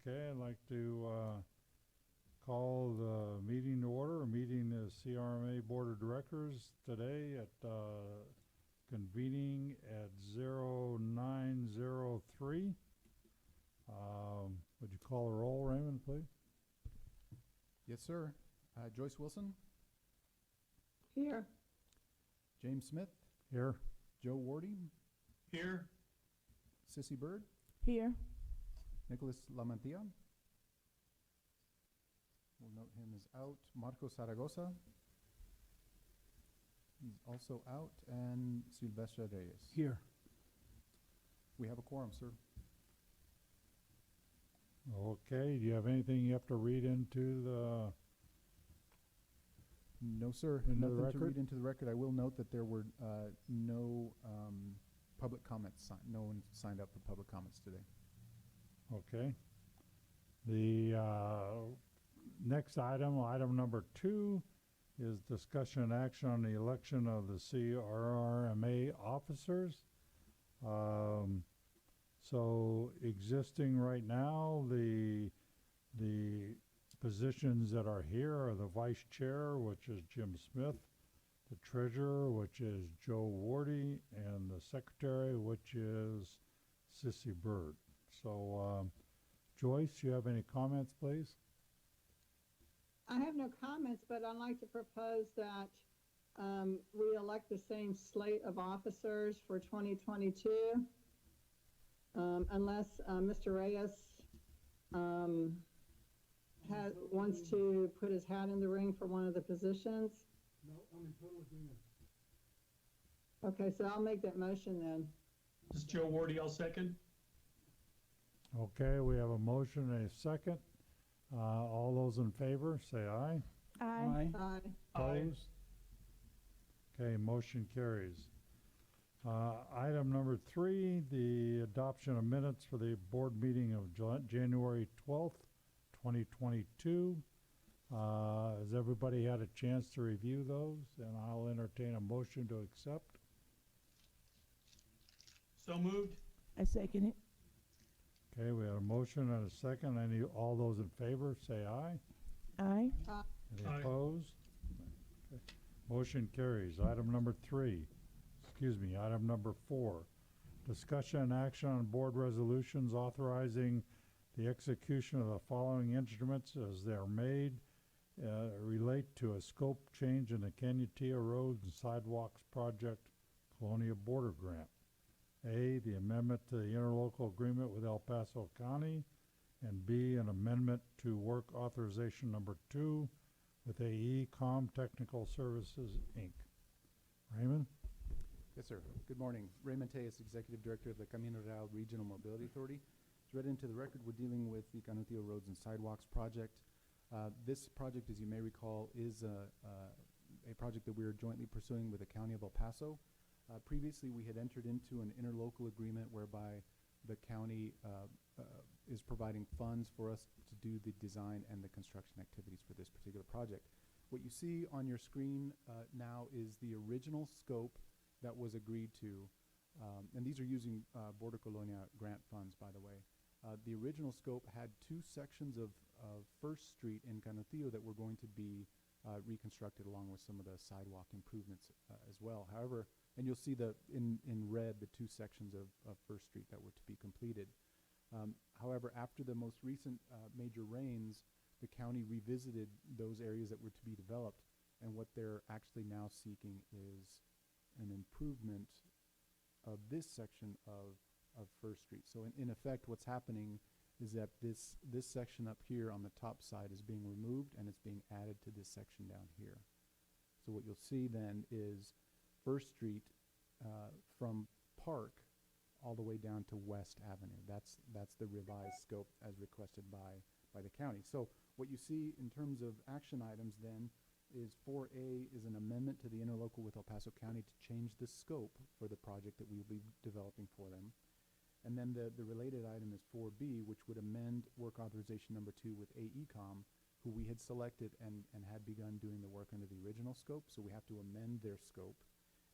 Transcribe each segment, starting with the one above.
Okay, I'd like to call the meeting to order, meeting the CRMA Board of Directors today at convening at 0903. Would you call a roll, Raymond, please? Yes, sir. Joyce Wilson. Here. James Smith. Here. Joe Wardy. Here. Sissy Bird. Here. Nicholas Lamantia. We'll note him as out. Marco Zaragoza. He's also out. And Silvestre Reyes. Here. We have a quorum, sir. Okay, do you have anything you have to read into the... No, sir. Into the Nothing to record? read into the record. I will note that there were no public comments. No one signed up for public comments today. Okay. The next item number 2, is discussion and action on the election of the CRRMA officers. So existing right now, the positions that are here are the vice chair, which is Jim Smith, the treasurer, which is Joe Wardy, and the secretary, which is Sissy Bird. So, Joyce, you have any comments, please? I have no comments, but I'd like to propose that we elect the same slate of officers for 2022, unless Mr. Reyes wants to put his hat in the ring for one of the positions. No, I'm in total agreement. Okay, so I'll make that motion then. This is Joe Wardy, I'll second. Okay, we have a motion and a second. All those in favor, say aye. Aye. Opposed? Okay, motion carries. Item number 3, the adoption of minutes for the board meeting of January 12th, 2022. Has everybody had a chance to review those? And I'll entertain a motion to accept. So moved. I second it. Okay, we have a motion and a second. All those in favor, say aye. Aye. Any Aye. opposed? Okay. Motion carries. Item number 4, discussion and action on board resolutions authorizing the execution of the following instruments as they are made relate to a scope change in the Canutillo Roads and Sidewalks Project Colonia Border Grant. A, the amendment to the interlocal agreement with El Paso County, and B, an amendment to work authorization number 2 with AECom Technical Services, Inc. Raymond? Yes, sir. Good morning. Raymond Tejas, Executive Director of the Camino Real Regional Mobility Authority. As read into the record, we're dealing with the Canutillo Roads and Sidewalks project. This project, as you may recall, is a project that we are jointly pursuing with the County of El Paso. Previously, we had entered into an interlocal agreement whereby the county is providing funds for us to do the design and the construction activities for this particular project. What you see on your screen now is the original scope that was agreed to, and these are using Border Colonia grant funds, by the way. The original scope had 2 sections of First Street in Canutillo that were going to be reconstructed along with some of the sidewalk improvements as well. However, and you'll see in red the 2 sections of First Street that were to be completed. However, after the most recent major rains, the county revisited those areas that were to be developed, and what they're actually now seeking is an improvement of this section of First Street. So in effect, what's happening is that this section up here on the top side is being removed, and it's being added to this section down here. So what you'll see then is First Street from Park all the way down to West Avenue. That's the revised scope as requested by the county. So what you see in terms of action items then is 4A is an amendment to the interlocal with El Paso County to change the scope for the project that we will be developing for them. And then the related item is 4B, which would amend work authorization number 2 with AECom, who we had selected and had begun doing the work under the original scope. So we have to amend their scope.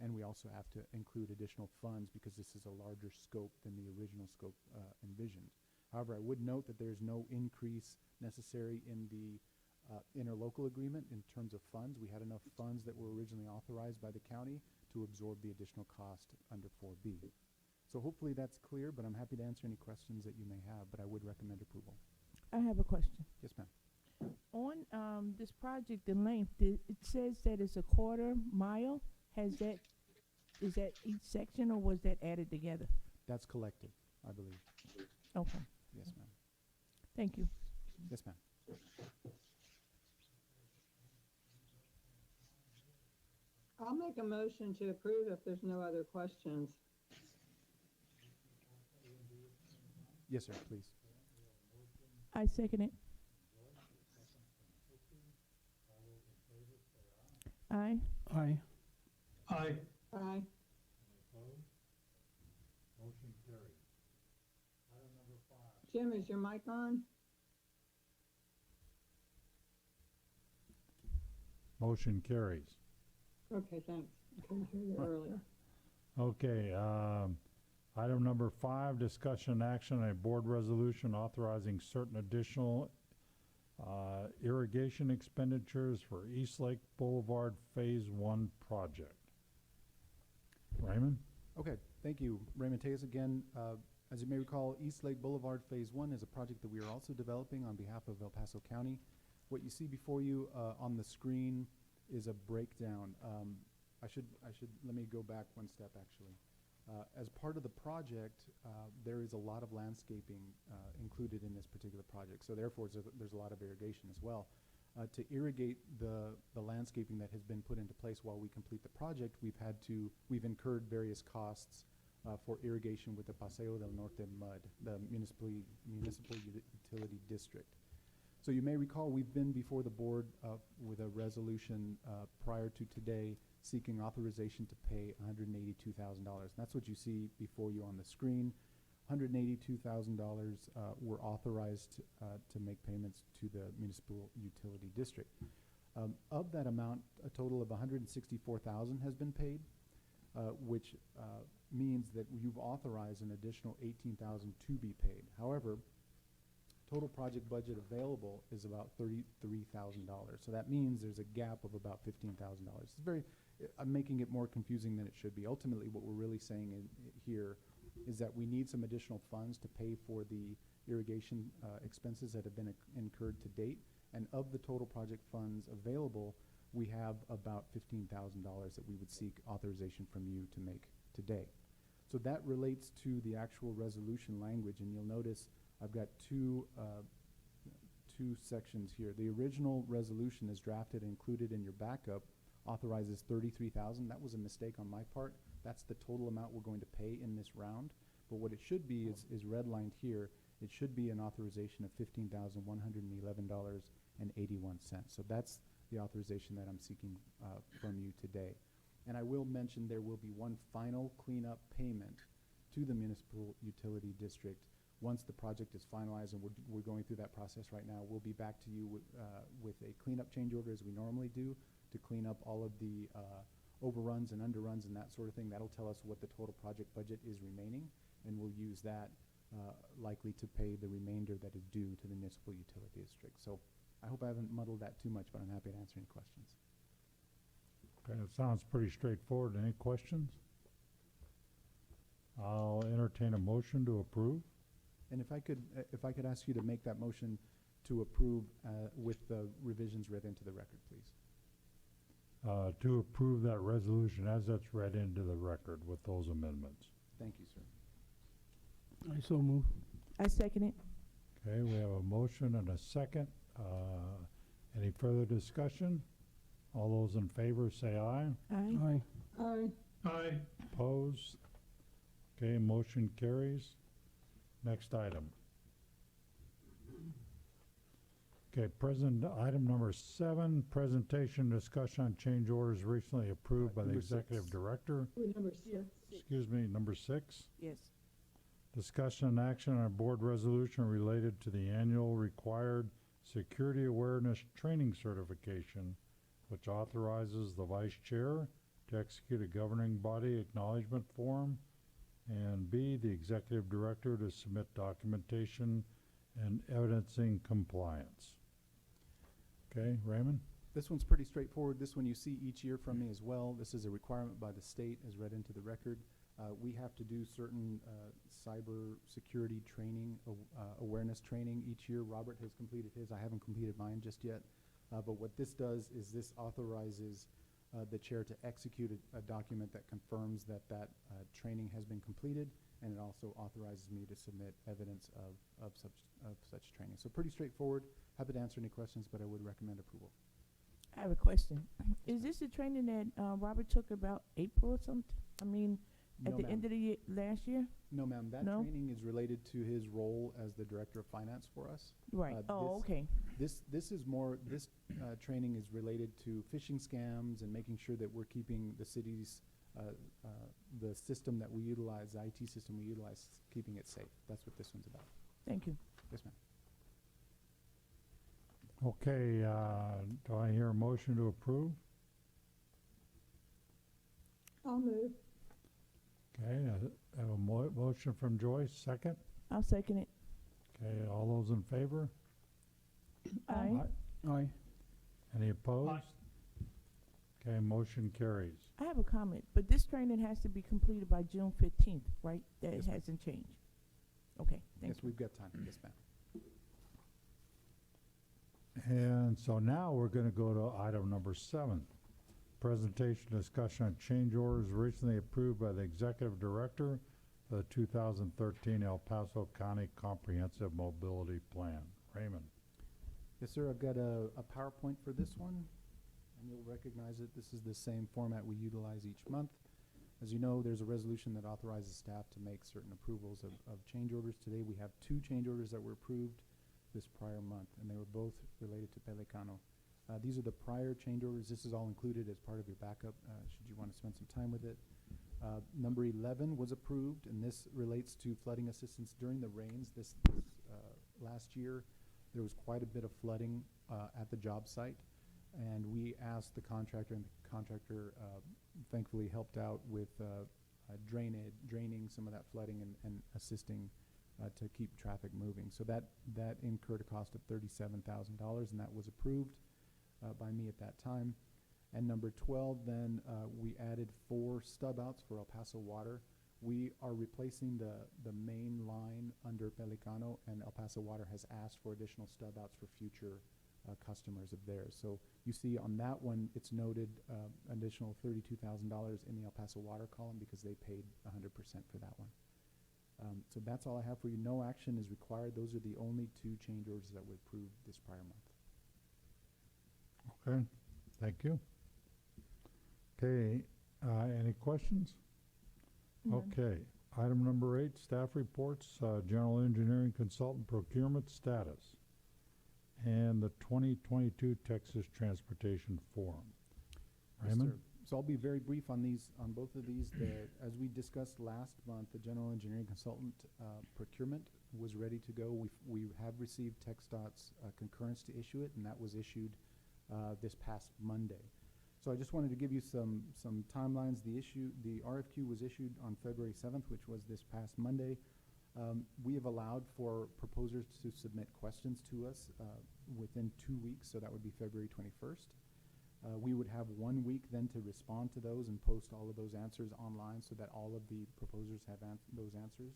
And we also have to include additional funds because this is a larger scope than the original scope envisioned. However, I would note that there's no increase necessary in the interlocal agreement in terms of funds. We had enough funds that were originally authorized by the county to absorb the additional cost under 4B. So hopefully that's clear, but I'm happy to answer any questions that you may have, but I would recommend approval. I have a question. Yes, ma'am. On this project, the length, it says that it's a quarter mile. Is that each section, or was that added together? That's collective, I believe. Okay, Yes, ma'am. thank you. Yes, ma'am. I'll make a motion to approve if there's no other questions. Yes, sir, please. I second it. Aye. Aye. Aye. Aye. Motion carries. Item number 5. Jim, is your mic on? Motion carries. Okay, thanks. I couldn't hear you earlier. Okay, item number 5, discussion and action on a board resolution authorizing certain additional irrigation expenditures for East Lake Boulevard Phase 1 project. Raymond? Okay, thank you. Raymond Tejas again. As you may recall, East Lake Boulevard Phase 1 is a project that we are also developing on behalf of El Paso County. What you see before you on the screen is a breakdown. Let me go back one step actually. As part of the project, there is a lot of landscaping included in this particular project. So therefore, there's a lot of irrigation as well. To irrigate the landscaping that has been put into place while we complete the project, we've incurred various costs for irrigation with the Paseo del Norte MUD, the municipal utility district. So you may recall we've been before the board with a resolution prior to today seeking authorization to pay $182,000. That's what you see before you on the screen. $182,000 were authorized to make payments to the municipal utility district. Of that amount, a total of $164,000 has been paid, which means that you've authorized an additional $18,000 to be paid. However, total project budget available is about $33,000. So that means there's a gap of about $15,000. I'm making it more confusing than it should be. Ultimately, what we're really saying here is that we need some additional funds to pay for the irrigation expenses that have been incurred to date. And of the total project funds available, we have about $15,000 that we would seek authorization from you to make today. So that relates to the actual resolution language, and you'll notice I've got two sections here. The original resolution is drafted and included in your backup, authorizes $33,000. That was a mistake on my part. That's the total amount we're going to pay in this round. But what it should be is redlined here. It should be an authorization of $15,111.81. So that's the authorization that I'm seeking from you today. And I will mention there will be one final cleanup payment to the municipal utility district once the project is finalized, and we're going through that process right now. We'll be back to you with a cleanup change order as we normally do to clean up all of the overruns and underruns and that sort of thing. That'll tell us what the total project budget is remaining, and we'll use that likely to pay the remainder that is due to the municipal utility district. So I hope I haven't muddled that too much, but I'm happy to answer any questions. Okay, it sounds pretty straightforward. Any questions? I'll entertain a motion to approve. And if I could ask you to make that motion to approve with the revisions read into the record, please. To approve that resolution as it's read into the record with those amendments. Thank you, sir. I so move. I second it. Okay, we have a motion and a second. Any further discussion? All those in favor say aye. Aye. Aye. Aye. Aye. Opposed? Okay, motion carries. Next item. Okay, item number 7, presentation discussion on change orders recently approved by the Number executive 6. director. Number 6. Excuse me, number 6. Yes. Discussion and action on a board resolution related to the annual required security awareness training certification, which authorizes the vice chair to execute a governing body acknowledgement form And B, the executive director to submit documentation and evidencing compliance. Okay, Raymond? This one's pretty straightforward. This one you see each year from me as well. This is a requirement by the state as read into the record. We have to do certain cyber security training, awareness training each year. Robert has completed his. I haven't completed mine just yet. But what this does is this authorizes the chair to execute a document that confirms that training has been completed, and it also authorizes me to submit evidence of such training. So pretty straightforward. Happy to answer any questions, but I would recommend approval. I have a question. Is this the training that Robert took about April or something? I mean, at No, the ma'am. end of the year, last year? No, ma'am. That No? training is related to his role as the director of finance for us. Right. Oh, okay. This is more. This training is related to phishing scams and making sure that we're keeping the city's the system that we utilize, the IT system we utilize, keeping it safe. That's what this one's about. Thank you. Yes, ma'am. Okay, do I hear a motion to approve? I'll move. Okay, I have a motion from Joyce, second. I'll second it. Okay, all those in favor? Aye. Aye. Any opposed? Aye. Okay, motion carries. I have a comment, but this training has to be completed by June 15th, right? That Yes, ma'am. hasn't changed. Okay, thank Yes, you. we've got time. Yes, ma'am. And so now we're gonna go to item number 7. Presentation discussion on change orders recently approved by the executive director of the 2013 El Paso County Comprehensive Mobility Plan. Raymond? Yes, sir. I've got a PowerPoint for this one, and you'll recognize it. This is the same format we utilize each month. As you know, there's a resolution that authorizes staff to make certain approvals of change orders. Today, we have 2 change orders that were approved this prior month, and they were both related to Pelicano. These are the prior change orders. This is all included as part of your backup, should you want to spend some time with it. Number 11 was approved, and this relates to flooding assistance during the rains. This last year, there was quite a bit of flooding at the job site, and we asked the contractor, and the contractor thankfully helped out with draining some of that flooding and assisting to keep traffic moving. So that incurred a cost of $37,000, and that was approved by me at that time. And number 12, then we added 4 stub outs for El Paso Water. We are replacing the main line under Pelicano, and El Paso Water has asked for additional stub outs for future customers of theirs. So you see on that one, it's noted additional $32,000 in the El Paso Water column because they paid 100% for that one. So that's all I have for you. No action is required. Those are the only 2 change orders that were approved this prior month. Okay, thank you. Okay, any questions? None. Okay, item number 8, staff reports, general engineering consultant procurement status, and the 2022 Texas Transportation Forum. Yes, Raymond? sir. So I'll be very brief on both of these. As we discussed last month, the general engineering consultant procurement was ready to go. We have received TxDOT's concurrence to issue it, and that was issued this past Monday. So I just wanted to give you some timelines. The RFQ was issued on February 7th, which was this past Monday. We have allowed for proposers to submit questions to us within 2 weeks, so that would be February 21st. We would have 1 week then to respond to those and post all of those answers online so that all of the proposers have those answers.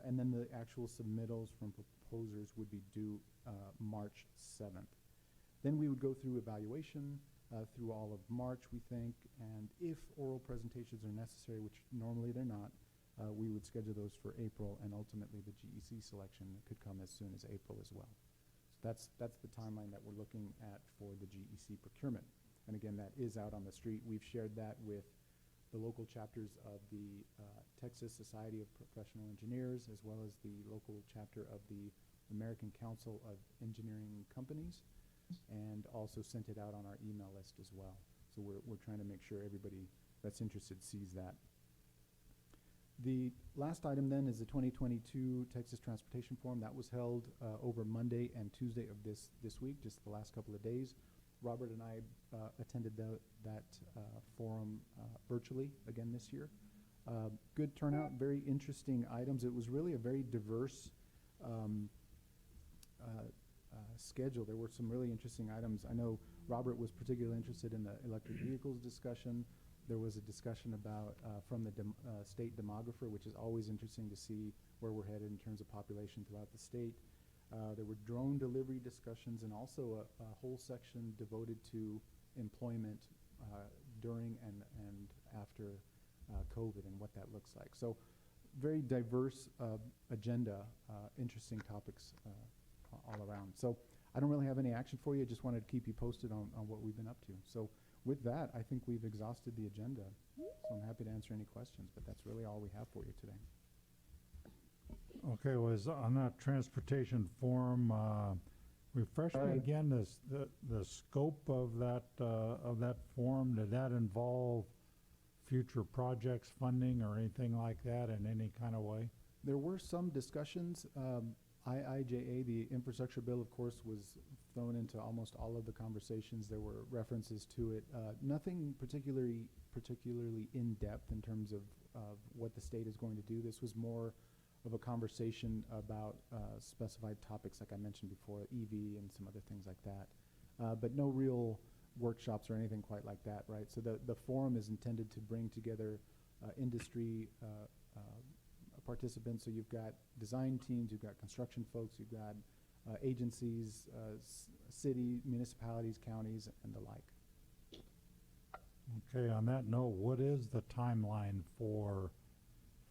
And then the actual submittals from proposers would be due March 7th. Then we would go through evaluation through all of March, we think, and if oral presentations are necessary, which normally they're not, we would schedule those for April, and ultimately the GEC selection could come as soon as April as well. So that's the timeline that we're looking at for the GEC procurement. And again, that is out on the street. We've shared that with the local chapters of the Texas Society of Professional Engineers, as well as the local chapter of the American Council of Engineering Companies, and also sent it out on our email list as well. So we're trying to make sure everybody that's interested sees that. The last item then is the 2022 Texas Transportation Forum. That was held over Monday and Tuesday of this week, just the last couple of days. Robert and I attended that forum virtually again this year. Good turnout, very interesting items. It was really a very diverse um, schedule. There were some really interesting items. I know Robert was particularly interested in the electric vehicles discussion. There was a discussion about from the state demographer, which is always interesting to see where we're headed in terms of population throughout the state. There were drone delivery discussions and also a whole section devoted to employment during and after COVID and what that looks like. So very diverse agenda, interesting topics all around. So I don't really have any action for you. Just wanted to keep you posted on what we've been up to. So with that, I think we've exhausted the agenda. So I'm happy to answer any questions, but that's really all we have for you today. Okay, was on that transportation forum, refresh me again, the scope of that forum. Did that involve future projects, funding, or anything like that in any kind of way? There were some discussions. IIJA, the infrastructure bill, of course, was thrown into almost all of the conversations. There were references to it. Nothing particularly in depth in terms of what the state is going to do. This was more of a conversation about specified topics, like I mentioned before, EV and some other things like that. But no real workshops or anything quite like that, right? So the forum is intended to bring together industry participants. So you've got design teams, you've got construction folks, you've got agencies, city, municipalities, counties, and the like. Okay, on that note, what is the timeline for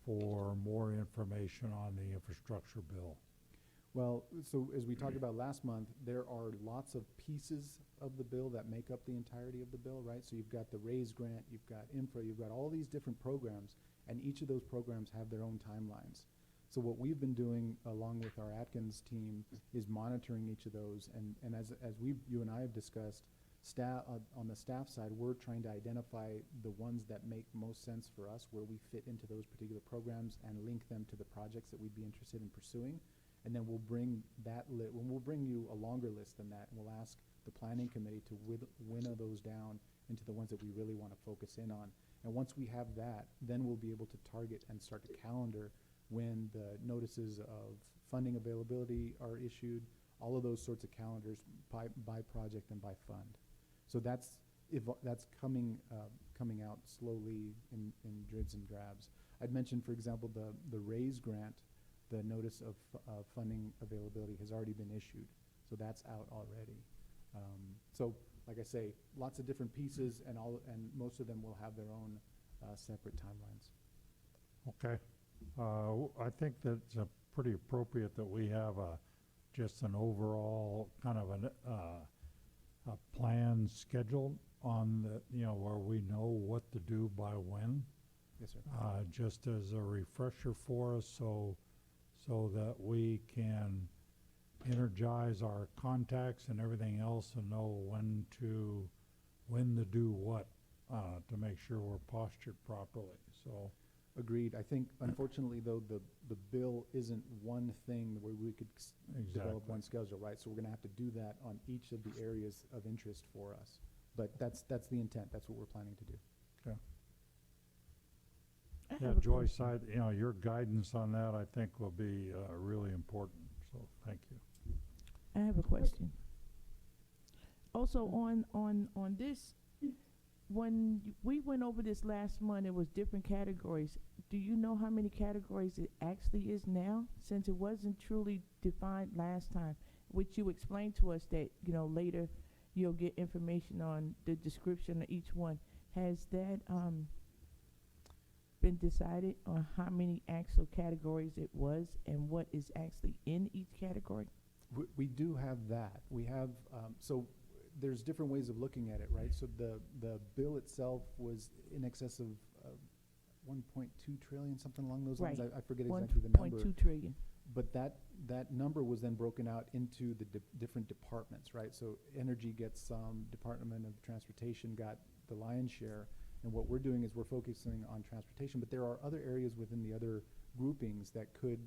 more information on the infrastructure bill? Well, so as we talked about last month, there are lots of pieces of the bill that make up the entirety of the bill, right? So you've got the RAISE grant, you've got infra, you've got all these different programs, and each of those programs have their own timelines. So what we've been doing along with our Atkins team is monitoring each of those, and as you and I have discussed, on the staff side, we're trying to identify the ones that make most sense for us, where we fit into those particular programs, and link them to the projects that we'd be interested in pursuing. And then we'll bring we'll bring you a longer list than that, and we'll ask the planning committee to winnow those down into the ones that we really want to focus in on. And once we have that, then we'll be able to target and start to calendar when the notices of funding availability are issued, all of those sorts of calendars by project and by fund. So that's coming out slowly in dribs and drabs. I'd mentioned, for example, the RAISE grant. The notice of funding availability has already been issued, so that's out already. So, like I say, lots of different pieces, and most of them will have their own separate timelines. Okay, I think that it's pretty appropriate that we have just an overall kind of a plan scheduled on the, where we know what to do by when. Yes, sir. Just as a refresher for us, so that we can energize our contacts and everything else and know when to do what to make sure we're postured properly. So agreed. I think, unfortunately, though, the bill isn't one thing where we could develop one schedule, right? So we're going to have to do that on each of the areas of interest for us. But that's the intent. That's what we're planning to do. okay. I Yeah, have a Joyce, question. your guidance on that, I think, will be really important. So thank you. I have a question. Also, on this, when we went over this last month, it was different categories. Do you know how many categories it actually is now? Since it wasn't truly defined last time, which you explained to us that, later you'll get information on the description of each one. Has that been decided on how many actual categories it was and what is actually in each category? We do have that. We have, so there's different ways of looking at it, right? So the bill itself was in excess of 1.2 trillion, something along those lines. Right. I forget exactly the number. 1.2 trillion. But that number was then broken out into the different departments, right? So energy gets some, Department of Transportation got the lion's share, and what we're doing is we're focusing on transportation, but there are other areas within the other groupings that could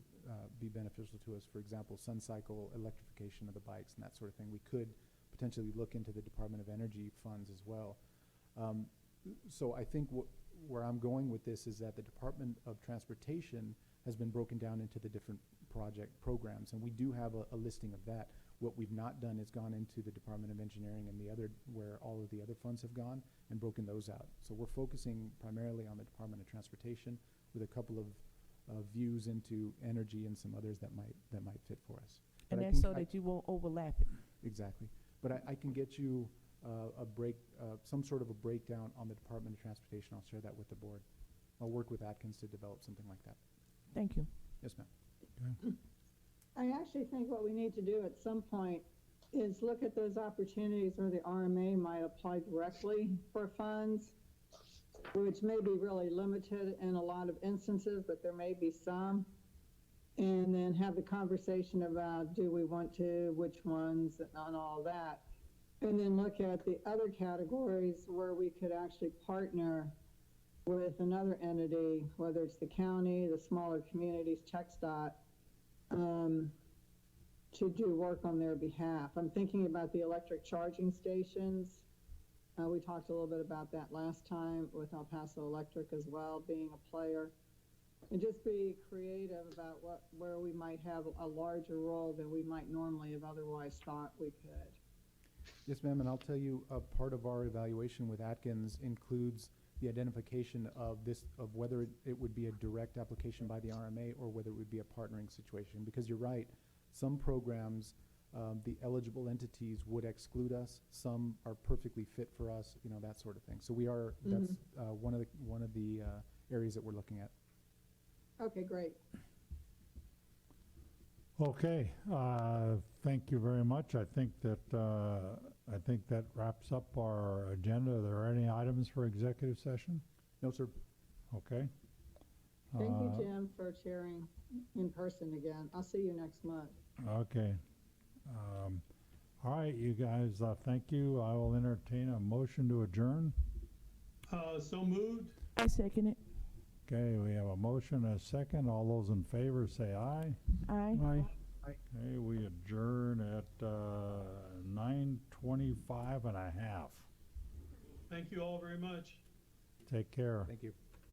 be beneficial to us. For example, sun cycle, electrification of the bikes, and that sort of thing. We could potentially look into the Department of Energy funds as well. So I think where I'm going with this is that the Department of Transportation has been broken down into the different programs, and we do have a listing of that. What we've not done is gone into the Department of Engineering and the other, where all of the other funds have gone, and broken those out. So we're focusing primarily on the Department of Transportation with a couple of views into energy and some others that might fit for us. And But I that's can- so that you won't overlap it. Exactly. But I can get you some sort of a breakdown on the Department of Transportation. I'll share that with the board. I'll work with Atkins to develop something like that. Thank you. Yes, ma'am. I actually think what we need to do at some point is look at those opportunities where the RMA might apply directly for funds, which may be really limited in a lot of instances, but there may be some. And then have the conversation about, do we want to, which ones, and all that. And then look at the other categories where we could actually partner with another entity, whether it's the county, the smaller communities, TxDOT, to do work on their behalf. I'm thinking about the electric charging stations. We talked a little bit about that last time with El Paso Electric as well, being a player. And just be creative about where we might have a larger role than we might normally have otherwise thought we could. Yes, ma'am, and I'll tell you, part of our evaluation with Atkins includes the identification of whether it would be a direct application by the RMA or whether it would be a partnering situation. Because you're right, some programs, the eligible entities would exclude us. Some are perfectly fit for us, that sort of thing. So we are, that's one of the areas that we're looking at. Okay, great. Okay, thank you very much. I think that wraps up our agenda. Are there any items for executive session? No, sir. Okay. Thank you, Jim, for chairing in person again. I'll see you next month. Okay. All right, you guys, thank you. I will entertain a motion to adjourn. So moved. I second it. Okay, we have a motion and a second. All those in favor say aye. Aye. Aye. Okay, we adjourn at 9:25 and a half. Thank you all very much. Take care. Thank you.